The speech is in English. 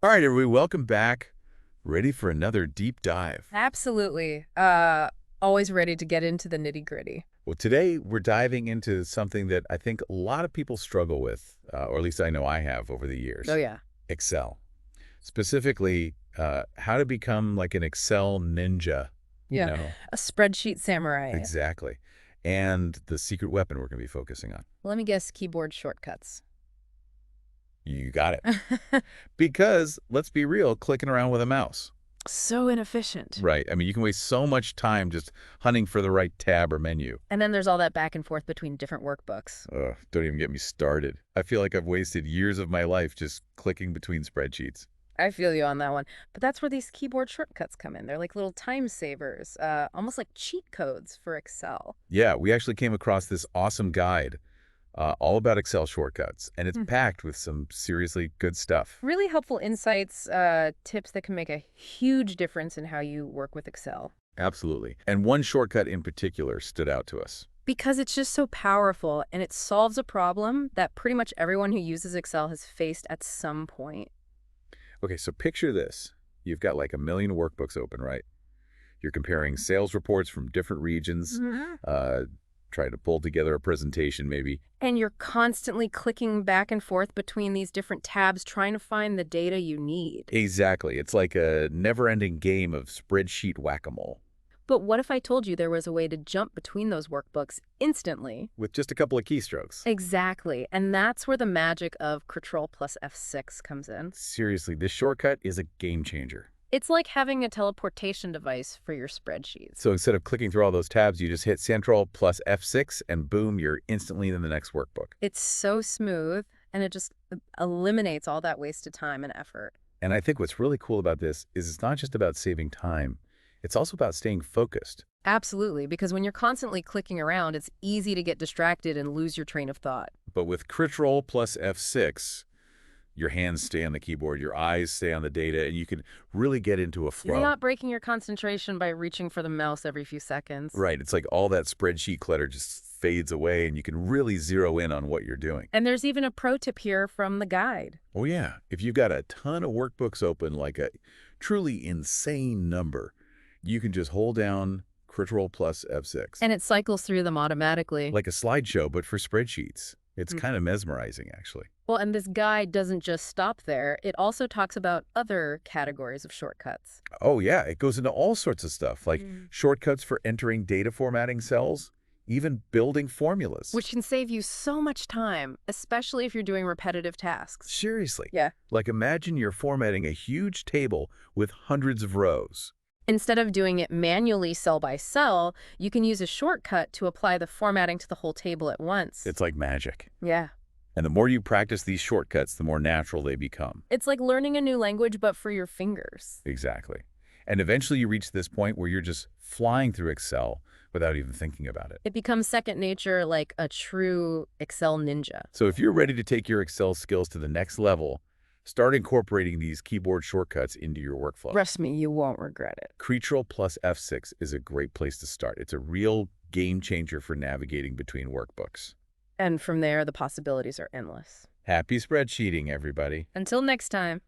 All right, everybody, welcome back. Ready for another deep dive. Absolutely. Always ready to get into the nitty-gritty. Well, today we're diving into something that I think a lot of people struggle with, or at least I know I have over the Oh, years. yeah. Excel. Specifically, how to become like an Excel ninja, you Yeah. know? A spreadsheet samurai. Exactly. And the secret weapon we're going to be focusing on. Let me guess, keyboard shortcuts. You got it. Because, let's be real, clicking around with a mouse. So inefficient. Right. I mean, you can waste so much time just hunting for the right tab or menu. And then there's all that back and forth between different workbooks. Ugh, don't even get me started. I feel like I've wasted years of my life just clicking between spreadsheets. I feel you on that one. But that's where these keyboard shortcuts come in. They're like little time savers, almost like cheat codes for Excel. Yeah, we actually came across this awesome guide all about Excel shortcuts, and it's Hmm. packed with some seriously good stuff. Really helpful insights, tips that can make a huge difference in how you work with Excel. Absolutely. And one shortcut in particular stood out to us. Because it's just so powerful and it solves a problem that pretty much everyone who uses Excel has faced at some point. Okay, so picture this. You've got like a million workbooks open, right? You're comparing sales reports from different regions, Mhm. uh, trying to pull together a presentation maybe. And you're constantly clicking back and forth between these different tabs trying to find the data you need. Exactly. It's like a never-ending game of spreadsheet whack-a-mole. But what if I told you there was a way to jump between those workbooks instantly? With just a couple of keystrokes. Exactly. And that's where the magic of Control plus F6 comes in. Seriously, this shortcut is a game changer. It's like having a teleportation device for your spreadsheets. So instead of clicking through all those tabs, you just hit Ctrl plus F6 and boom, you're instantly in the next workbook. It's so smooth, and it just eliminates all that wasted time and effort. And I think what's really cool about this is it's not just about saving time, it's also about staying focused. Absolutely, because when you're constantly clicking around, it's easy to get distracted and lose your train of thought. But with Ctrl plus F6, your hands stay on the keyboard, your eyes stay on the data, and you can really get into a You're flow. not breaking your concentration by reaching for the mouse every few seconds. Right, it's like all that spreadsheet clutter just fades away and you can really zero in on what you're doing. And there's even a pro tip here from the guide. Oh yeah, if you've got a ton of workbooks open, like a truly insane number, you can just hold down Ctrl plus F6. And it cycles through them automatically. Like a slideshow, but for spreadsheets. It's Mm. kind of mesmerizing, actually. Well, and this guide doesn't just stop there. It also talks about other categories of shortcuts. Oh yeah, it goes into all sorts of stuff, like Mm. shortcuts for entering data formatting cells, even building formulas. Which can save you so much time, especially if you're doing repetitive tasks. Seriously. Yeah. Like imagine you're formatting a huge table with hundreds of rows. Instead of doing it manually cell by cell, you can use a shortcut to apply the formatting to the whole table at once. It's like magic. Yeah. And the more you practice these shortcuts, the more natural they become. It's like learning a new language, but for your fingers. Exactly. And eventually you reach this point where you're just flying through Excel without even thinking about it. It becomes second nature, like a true Excel ninja. So if you're ready to take your Excel skills to the next level, start incorporating these keyboard shortcuts into your workflow. Trust me, you won't regret it. Ctrl plus F6 is a great place to start. It's a real game changer for navigating between workbooks. And from there, the possibilities are endless. Happy spreadsheeting, everybody. Until next time.